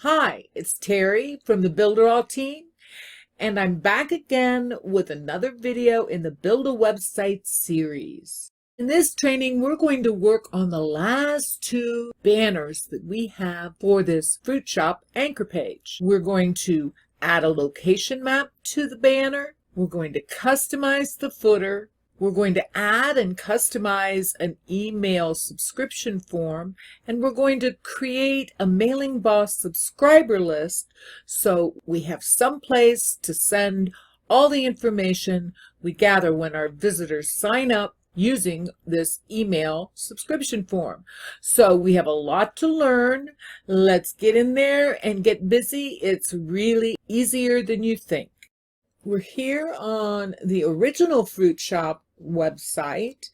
Hi, it's Terry from the Builderall team, and I'm back again with another video in the Build a Website series. In this training, we're going to work on the last two banners that we have for this fruit shop anchor page. We're going to add a location map to the banner. We're going to customize the footer. We're going to add and customize an email subscription form, and we're going to create a Mailing Boss subscriber list so we have some place to send all the information we gather when our visitors sign up using this email subscription form. So we have a lot to learn. Let's get in there and get busy. It's really easier than you think. We're here on the original fruit shop website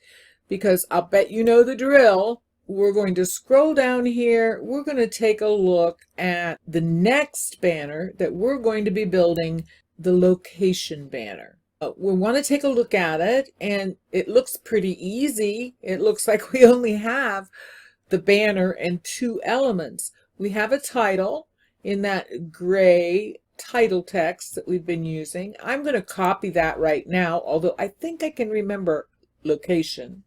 because I'll bet you know the drill. We're going to scroll down here. We're going to take a look at the next banner that we're going to be building, the location banner. We want to take a look at it, and it looks pretty easy. It looks like we only have the banner and two elements. We have a title in that gray title text that we've been using. I'm going to copy that right now, although I think I can remember location.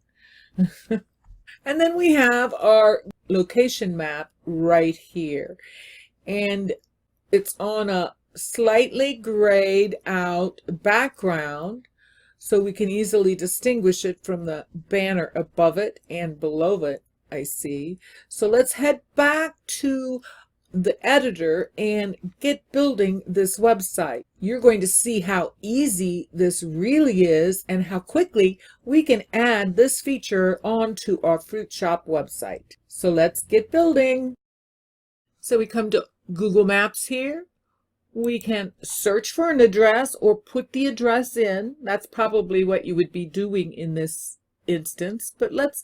And then we have our location map right here. And it's on a slightly grayed out background, so we can easily distinguish it from the banner above it and below it, I see. So let's head back to the editor and get building this website. You're going to see how easy this really is and how quickly we can add this feature onto our fruit shop website. So let's get building. So we come to Google Maps here. We can search for an address or put the address in. That's probably what you would be doing in this instance. But let's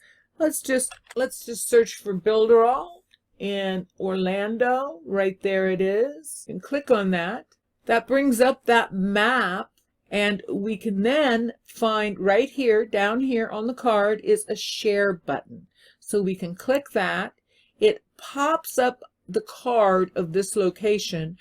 just search for Builderall in Orlando. Right there it is, and click on that. That brings up that map, and we can then find right here, down here on the card, is a share button. So we can click that. It pops up the card of this location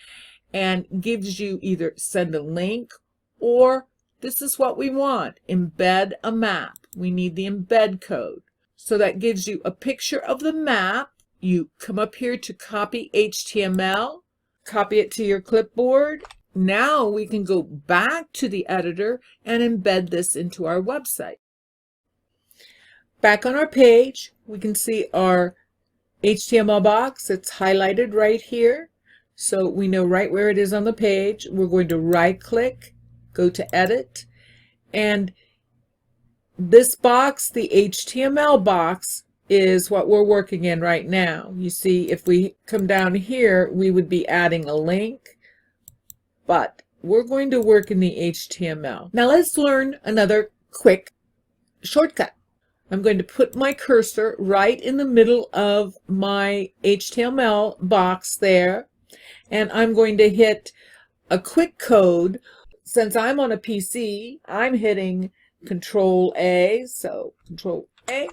and gives you either send a link, or this is what we want, embed a map. We need the embed code. So that gives you a picture of the map. You come up here to copy HTML, copy it to your clipboard. Now we can go back to the editor and embed this into our website. Back on our page, we can see our HTML box. It's highlighted right here, so we know right where it is on the page. We're going to right click, go to edit, and this box, the HTML box, is what we're working in right now. You see, if we come down here, we would be adding a link, but we're going to work in the HTML. Now let's learn another quick shortcut. I'm going to put my cursor right in the middle of my HTML box there, and I'm going to hit a quick code. Since I'm on a PC, I'm hitting Control A, so Control A.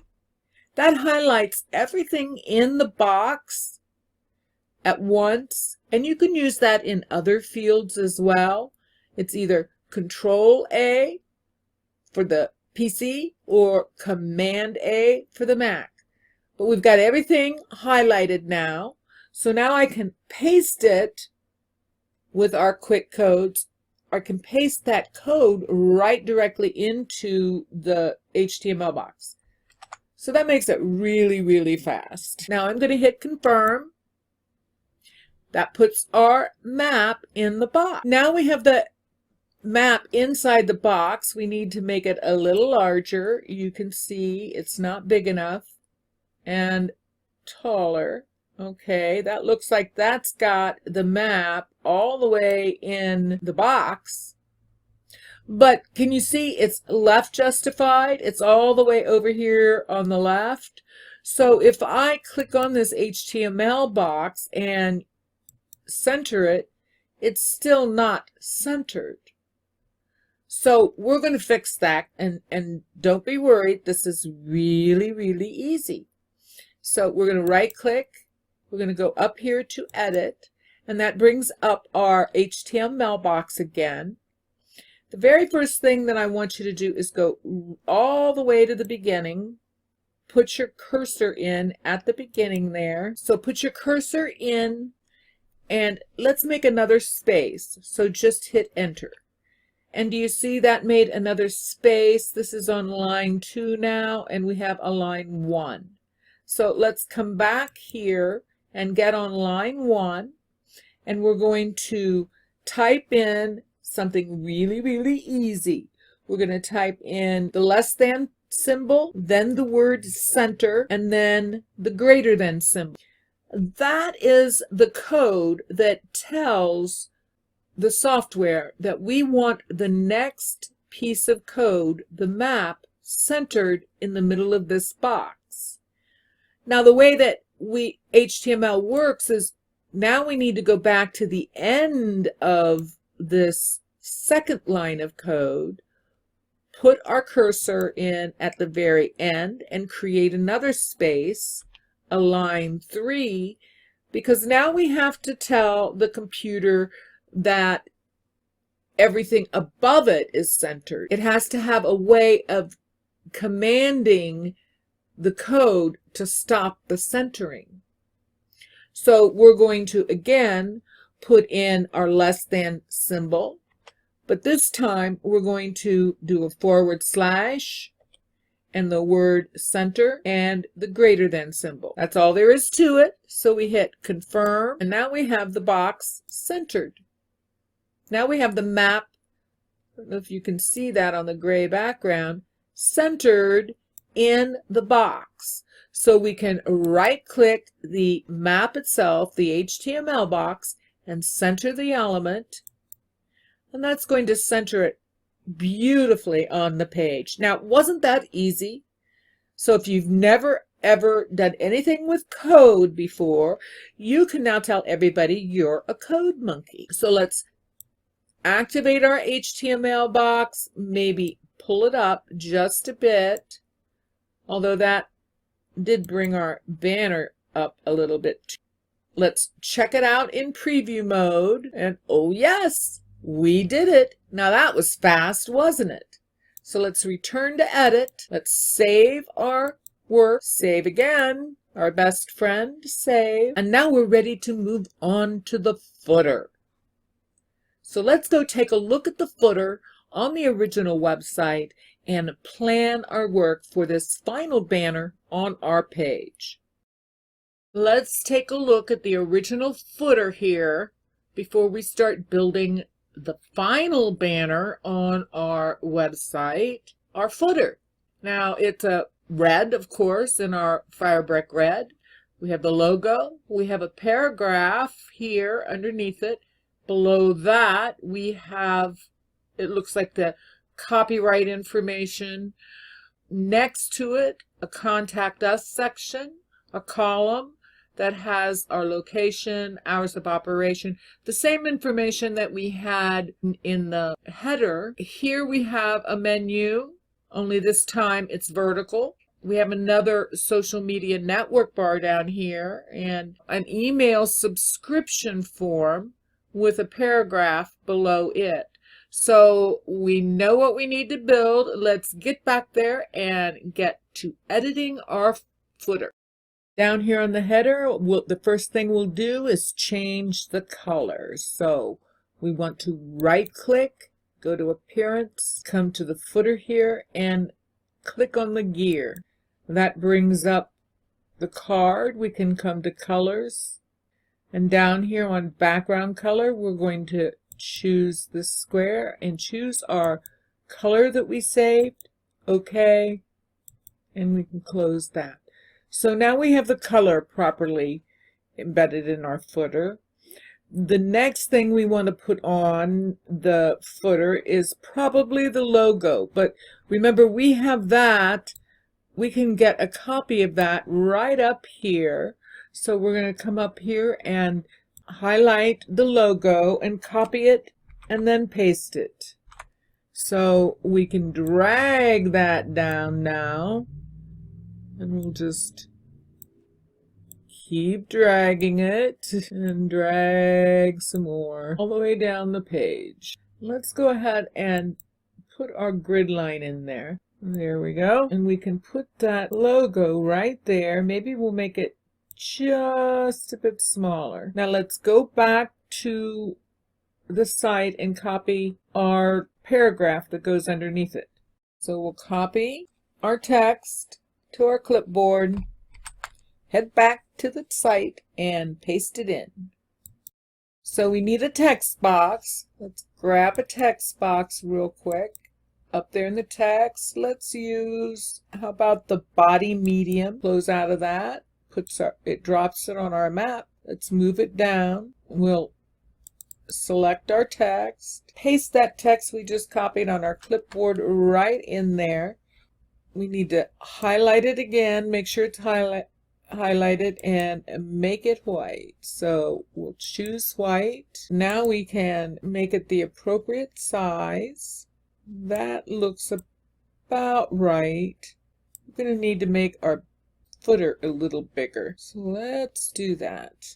That highlights everything in the box at once, and you can use that in other fields as well. It's either Control A for the PC or Command A for the Mac. But we've got everything highlighted now, so now I can paste it with our quick codes. I can paste that code right directly into the HTML box. So that makes it really, really fast. Now I'm going to hit confirm. That puts our map in the box. Now we have the map inside the box. We need to make it a little larger. You can see it's not big enough, and taller. Okay, that looks like that's got the map all the way in the box. But can you see it's left justified? It's all the way over here on the left. So if I click on this HTML box and center it, it's still not centered. So we're going to fix that, and don't be worried. This is really, really easy. So we're going to right click. We're going to go up here to edit, and that brings up our HTML box again. The very first thing that I want you to do is go all the way to the beginning. Put your cursor in at the beginning there. So put your cursor in, and let's make another space. So just hit enter. And do you see that made another space? This is on line 2 now, and we have a line 1. So let's come back here and get on line 1, and we're going to type in something really, really easy. We're going to type in the less than symbol, then the word center, and then the greater than symbol. That is the code that tells the software that we want the next piece of code, the map, centered in the middle of this box. Now the way that HTML works is now we need to go back to the end of this second line of code, put our cursor in at the very end, and create another space, a line 3, because now we have to tell the computer that everything above it is centered. It has to have a way of commanding the code to stop the centering. So we're going to again put in our less than symbol, but this time we're going to do a / and the word center and the greater than symbol. That's all there is to it. So we hit confirm, and now we have the box centered. Now we have the map, I don't know if you can see that on the gray background, centered in the box. So we can right click the map itself, the HTML box, and center the element, and that's going to center it beautifully on the page. Now, wasn't that easy? So if you've never ever done anything with code before, you can now tell everybody you're a code monkey. So let's activate our HTML box, maybe pull it up just a bit, although that did bring our banner up a little bit. Let's check it out in preview mode, and oh yes, we did it. Now that was fast, wasn't it? So let's return to edit. Let's save our work, save again, our best friend, save, and now we're ready to move on to the footer. So let's go take a look at the footer on the original website and plan our work for this final banner on our page. Let's take a look at the original footer here before we start building the final banner on our website, our footer. Now it's a red, of course, in our firebrick red. We have the logo. We have a paragraph here underneath it. Below that, we have, it looks like the copyright information. Next to it, a contact us section, a column that has our location, hours of operation, the same information that we had in the header. Here we have a menu, only this time it's vertical. We have another social media network bar down here and an email subscription form with a paragraph below it. So we know what we need to build. Let's get back there and get to editing our footer. Down here on the header, the first thing we'll do is change the colors. So we want to right click, go to appearance, come to the footer here and click on the gear. That brings up the card. We can come to colors, and down here on background color we're going to choose the square and choose our color that we saved. Okay, and we can close that. So now we have the color properly embedded in our footer. The next thing we want to put on the footer is probably the logo, but remember we have that. We can get a copy of that right up here. So we're going to come up here and highlight the logo and copy it and then paste it. So we can drag that down now, and we'll just keep dragging it and drag some more all the way down the page. Let's go ahead and put our grid line in there. There we go. And we can put that logo right there. Maybe we'll make it just a bit smaller. Now let's go back to the site and copy our paragraph that goes underneath it. So we'll copy our text to our clipboard, head back to the site, and paste it in. So we need a text box. Let's grab a text box real quick. Up there in the text, let's use, how about the body medium? Close out of that. It drops it on our map. Let's move it down. We'll select our text. Paste that text we just copied on our clipboard right in there. We need to highlight it again. Make sure it's highlighted and make it white. So we'll choose white. Now we can make it the appropriate size. That looks about right. We're going to need to make our footer a little bigger. So let's do that.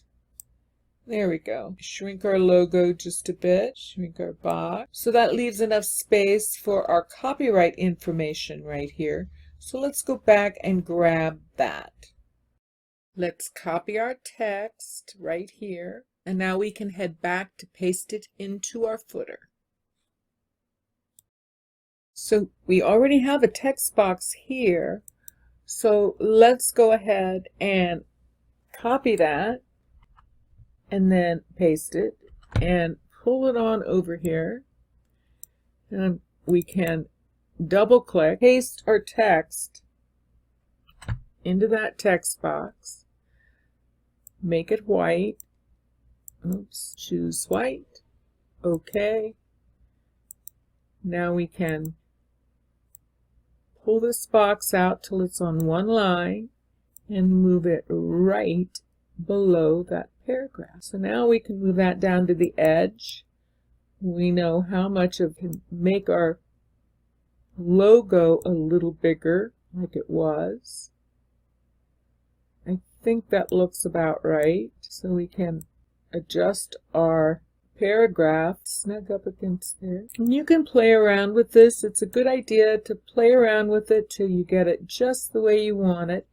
There we go. Shrink our logo just a bit. Shrink our box. So that leaves enough space for our copyright information right here. So let's go back and grab that. Let's copy our text right here. And now we can head back to paste it into our footer. So we already have a text box here. So let's go ahead and copy that and then paste it and pull it on over here. And we can double click, paste our text into that text box, make it white. Oops, choose white. Okay. Now we can pull this box out till it's on one line and move it right below that paragraph. So now we can move that down to the edge. We know how much of can make our logo a little bigger like it was. I think that looks about right. So we can adjust our paragraph, snug up against there. And you can play around with this. It's a good idea to play around with it till you get it just the way you want it.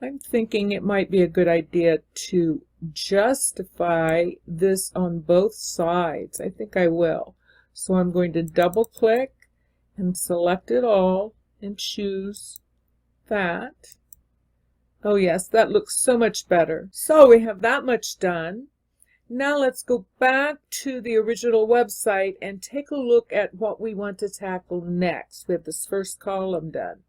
I'm thinking it might be a good idea to justify this on both sides. I think I will. So I'm going to double click and select it all and choose that. Oh yes, that looks so much better. So we have that much done. Now let's go back to the original website and take a look at what we want to tackle next. We have this first column done.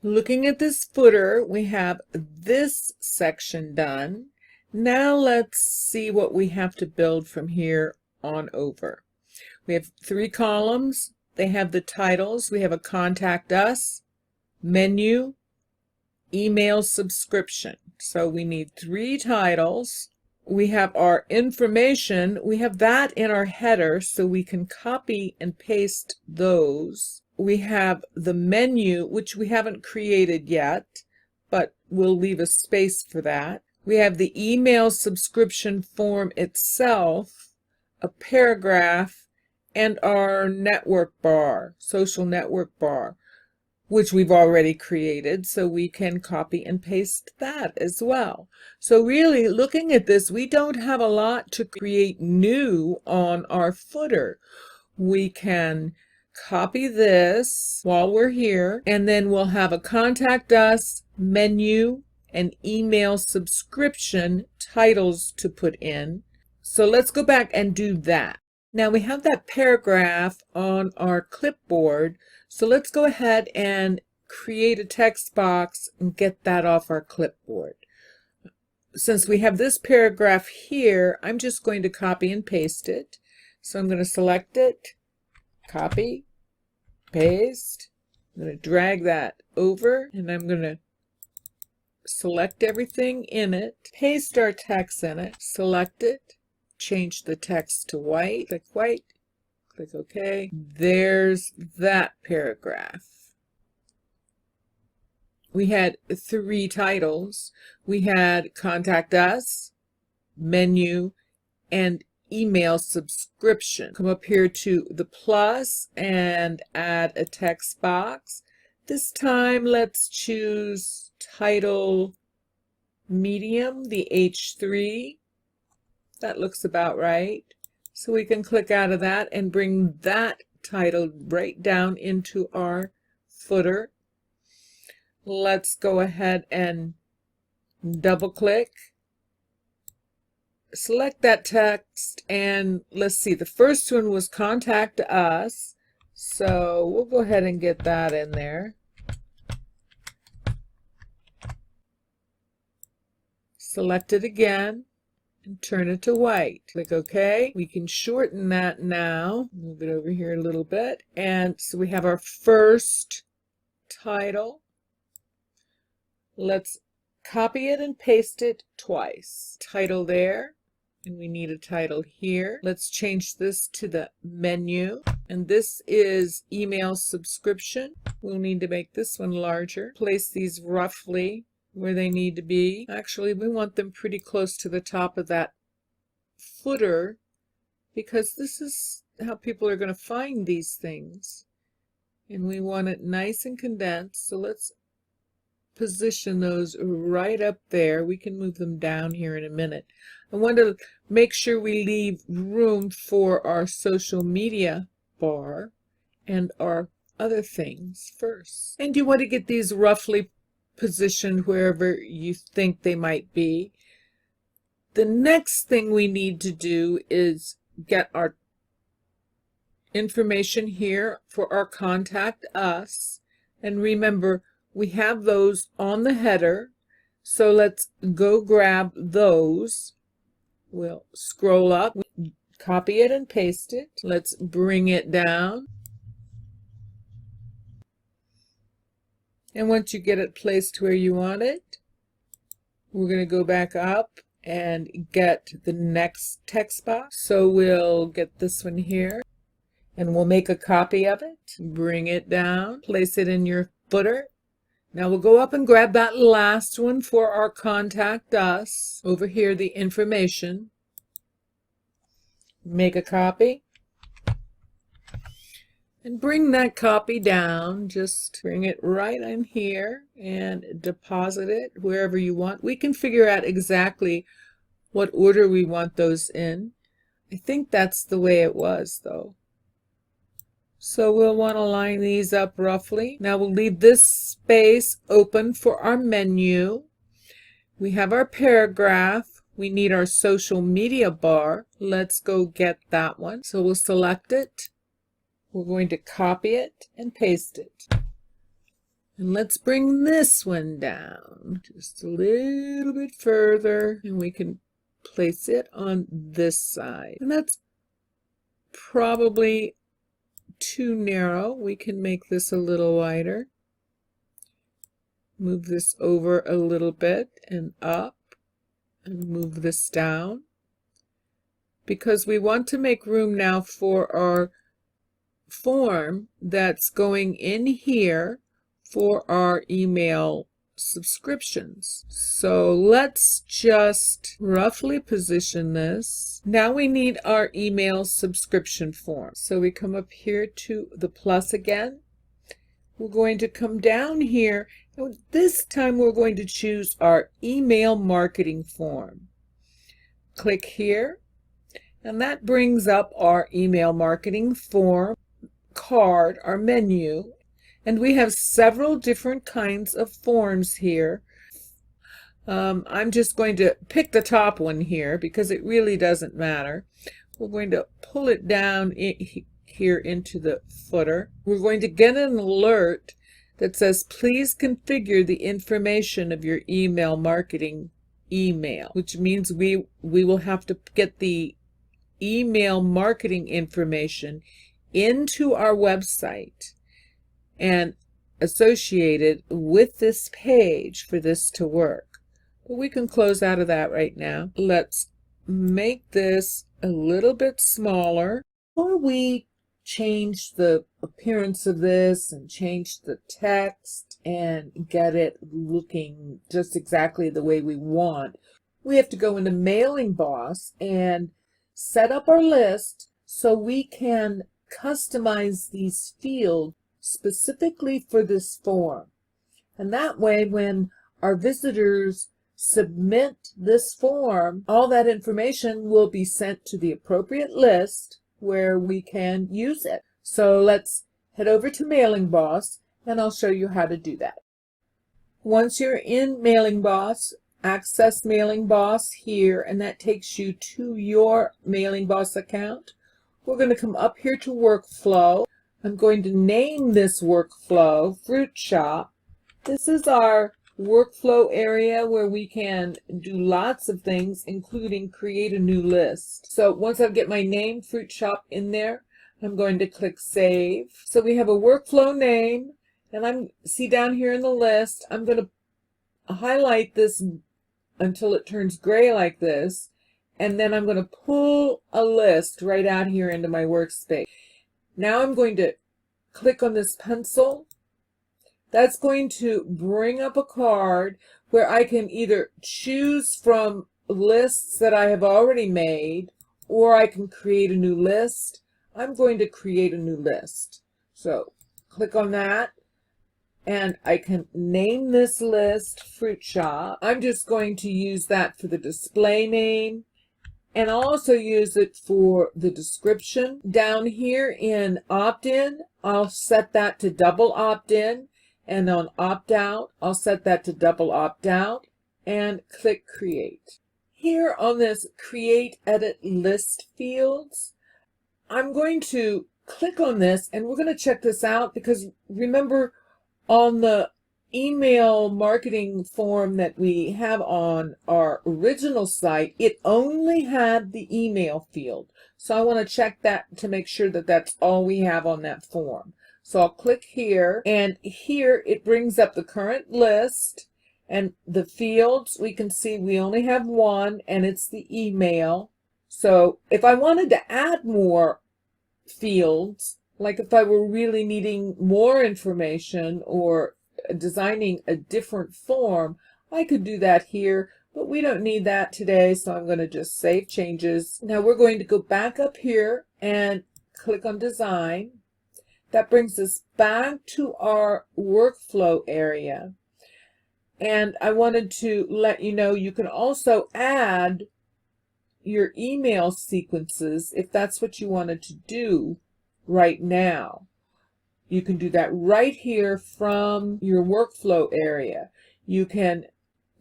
Looking at this footer, we have this section done. Now let's see what we have to build from here on over. We have 3 columns. They have the titles. We have a contact us, menu, email subscription. So we need 3 titles. We have our information. We have that in our header, so we can copy and paste those. We have the menu, which we haven't created yet, but we'll leave a space for that. We have the email subscription form itself, a paragraph, and our network bar, social network bar, which we've already created, so we can copy and paste that as well. So really, looking at this, we don't have a lot to create new on our footer. We can copy this while we're here, and then we'll have a contact us, menu, and email subscription titles to put in. So let's go back and do that. Now we have that paragraph on our clipboard, so let's go ahead and create a text box and get that off our clipboard. Since we have this paragraph here, I'm just going to copy and paste it. So I'm going to select it, copy, paste. I'm going to drag that over, and I'm going to select everything in it, paste our text in it, select it, change the text to white, click OK. There's that paragraph. we had 3 titles. We had Contact Us, Menu, and Email Subscription. Come up here to the plus and add a text box. This time let's choose Title Medium, the H3. That looks about right. So we can click out of that and bring that title right down into our footer. Let's go ahead and double click. Select that text and let's see, the first one was Contact Us. So we'll go ahead and get that in there. Select it again and turn it to white. Click OK. We can shorten that now. Move it over here a little bit. And so we have our first title. Let's copy it and paste it twice. Title there. And we need a title here. Let's change this to the menu. And this is Email Subscription. We'll need to make this one larger. Place these roughly where they need to be. Actually, we want them pretty close to the top of that footer because this is how people are going to find these things. And we want it nice and condensed. So let's position those right up there. We can move them down here in a minute. I want to make sure we leave room for our social media bar and our other things first. And you want to get these roughly positioned wherever you think they might be. The next thing we need to do is get our information here for our Contact Us. And remember, we have those on the header, so let's go grab those. We'll scroll up, copy it and paste it. Let's bring it down. And once you get it placed where you want it, we're going to go back up and get the next text box. So we'll get this one here and we'll make a copy of it. Bring it down, place it in your footer. Now we'll go up and grab that last one for our Contact Us. Over here, the information. Make a copy. And bring that copy down. Just bring it right in here and deposit it wherever you want. We can figure out exactly what order we want those in. I think that's the way it was, though. So we'll want to line these up roughly. Now we'll leave this space open for our menu. We have our paragraph. We need our social media bar. Let's go get that one. So we'll select it. We're going to copy it and paste it. And let's bring this one down just a little bit further. And we can place it on this side. And that's probably too narrow. We can make this a little wider. Move this over a little bit and up and move this down because we want to make room now for our form that's going in here for our email subscriptions. So let's just roughly position this. Now we need our email subscription form. So we come up here to the plus again. We're going to come down here. And this time we're going to choose our email marketing form. Click here, and that brings up our email marketing form card, our menu. And we have several different kinds of forms here. I'm just going to pick the top one here because it really doesn't matter. We're going to pull it down here into the footer. We're going to get an alert that says, please configure the information of your email marketing email, which means we will have to get the email marketing information into our website and associated with this page for this to work. But we can close out of that right now. Let's make this a little bit smaller. Before we change the appearance of this and change the text, and get it looking just exactly the way we want, we have to go into Mailing Boss and set up our list so we can customize these fields specifically for this form. And that way, when our visitors submit this form, all that information will be sent to the appropriate list where we can use it. So let's head over to Mailing Boss and I'll show you how to do that. Once you're in Mailing Boss, access Mailing Boss here, and that takes you to your Mailing Boss account. We're going to come up here to Workflow. I'm going to name this workflow Fruit Shop. This is our workflow area where we can do lots of things, including create a new list. So once I get my name, Fruit Shop, in there, I'm going to click Save. So we have a workflow name, and see down here in the list, I'm going to highlight this until it turns gray like this, and then I'm going to pull a list right out here into my workspace. Now I'm going to click on this pencil. That's going to bring up a card where I can either choose from lists that I have already made, or I can create a new list. I'm going to create a new list. So click on that, and I can name this list Fruit Shop. I'm just going to use that for the display name, and I'll also use it for the description. Down here in opt-in, I'll set that to double opt-in, and on opt-out, I'll set that to double opt-out, and click Create. Here on this Create Edit List fields, I'm going to click on this, and we're going to check this out because remember, on the email marketing form that we have on our original site, it only had the email field. So I want to check that to make sure that that's all we have on that form. So I'll click here, and here it brings up the current list, and the fields, we can see we only have one, and it's the email. So if I wanted to add more fields, like if I were really needing more information or designing a different form, I could do that here, but we don't need that today, so I'm going to just save changes. Now we're going to go back up here and click on Design. That brings us back to our workflow area. And I wanted to let you know you can also add your email sequences if that's what you wanted to do right now. You can do that right here from your workflow area. You can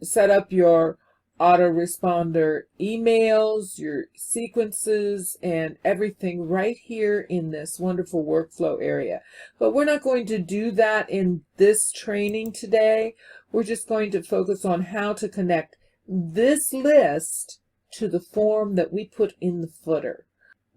set up your autoresponder emails, your sequences, and everything right here in this wonderful workflow area. But we're not going to do that in this training today. We're just going to focus on how to connect this list to the form that we put in the footer.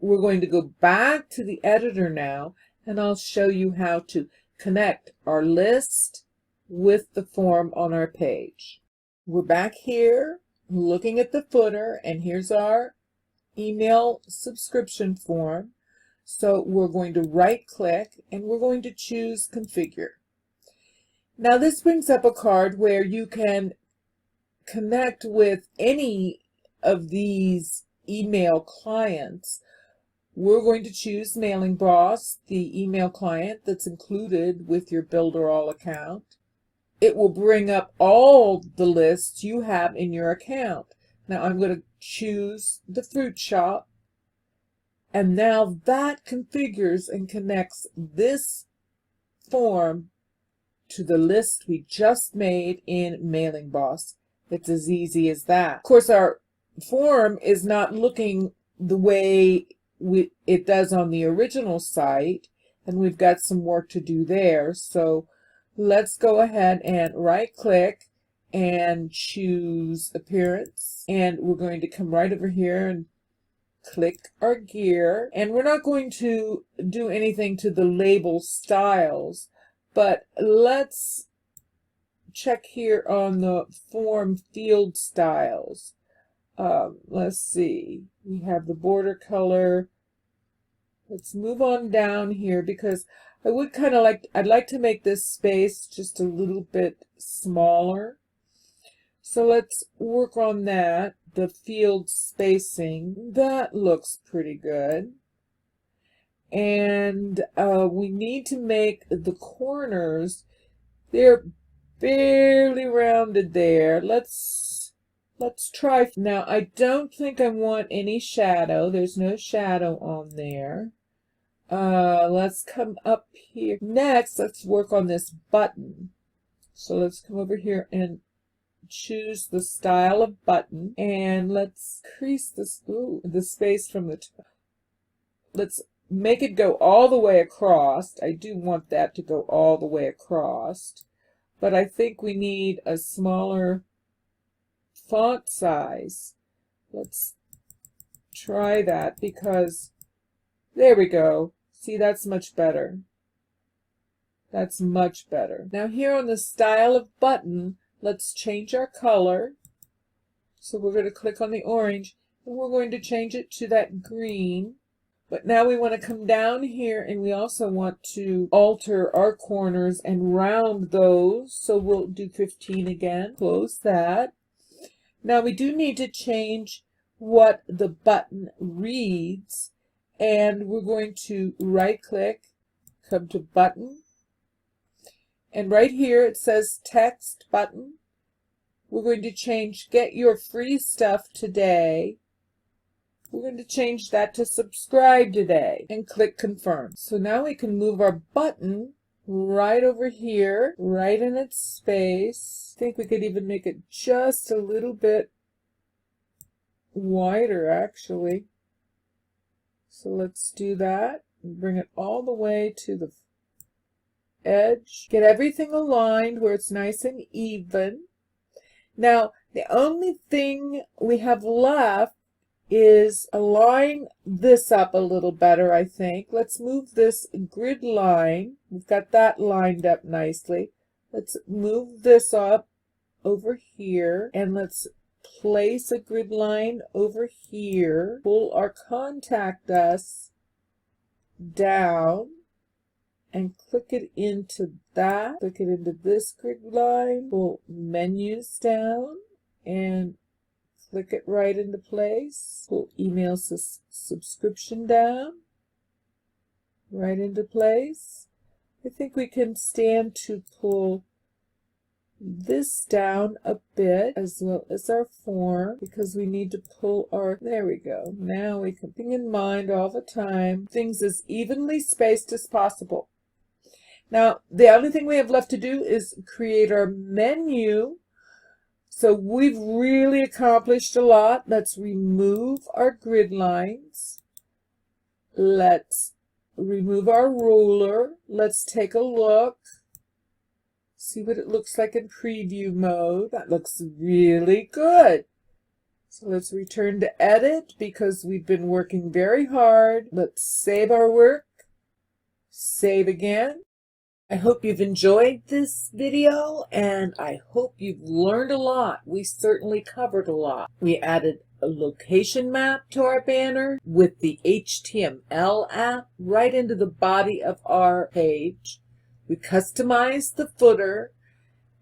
We're going to go back to the editor now, and I'll show you how to connect our list with the form on our page. We're back here looking at the footer, and here's our email subscription form. So we're going to right click and we're going to choose Configure. Now this brings up a card where you can connect with any of these email clients. We're going to choose Mailing Boss, the email client that's included with your Builderall account. It will bring up all the lists you have in your account. Now I'm going to choose the Fruit Shop, and now that configures and connects this form to the list we just made in Mailing Boss. It's as easy as that. Of course, our form is not looking the way it does on the original site, and we've got some work to do there. So let's go ahead and right click and choose Appearance, and we're going to come right over here and click our gear, and we're not going to do anything to the label styles, but let's check here on the form field styles. Let's see, we have the border color. Let's move on down here because I would kind of I'd like to make this space just a little bit smaller. So let's work on that, the field spacing. That looks pretty good. And we need to make the corners, they're barely rounded there. Let's try. Now, I don't think I want any shadow. There's no shadow on there. Let's come up here. Next, let's work on this button. So let's come over here and choose the style of button, and let's increase this, the space from the top. Let's make it go all the way across. I do want that to go all the way across, but I think we need a smaller font size. Let's try that, because there we go. See, that's much better. That's much better. Now here on the style of button, let's change our color. So we're going to click on the orange, and we're going to change it to that green. But now we want to come down here, and we also want to alter our corners and round those. So we'll do 15 again. Close that. Now we do need to change what the button reads, and we're going to right-click, come to Button, and right here it says Text Button. We're going to change Get Your Free Stuff Today. We're going to change that to Subscribe Today, and click Confirm. So now we can move our button right over here, right in its space. I think we could even make it just a little bit wider, actually. So let's do that and bring it all the way to the edge. Get everything aligned where it's nice and even. Now, the only thing we have left is align this up a little better, I think. Let's move this grid line. We've got that lined up nicely. Let's move this up over here, and let's place a grid line over here. Pull our contact us down and click it into that. Click it into this grid line. Pull menus down and click it right into place. Pull email subscription down, right into place. I think we can stand to pull this down a bit, as well as our form, because we need to pull our, there we go. Now we can keep in mind all the time, things as evenly spaced as possible. Now, the only thing we have left to do is create our menu. So we've really accomplished a lot. Let's remove our grid lines. Let's remove our ruler. Let's take a look. See what it looks like in preview mode. That looks really good. So let's return to edit, because we've been working very hard. Let's save our work. Save again. I hope you've enjoyed this video, and I hope you've learned a lot. We certainly covered a lot. We added a location map to our banner with the HTML app right into the body of our page. We customized the footer,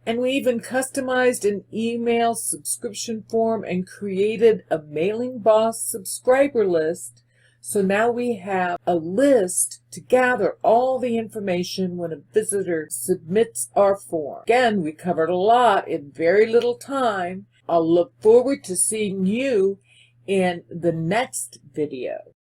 and we even customized an email subscription form and created a Mailing Boss subscriber list. So now we have a list to gather all the information when a visitor submits our form. Again, we covered a lot in very little time. I'll look forward to seeing you in the next video.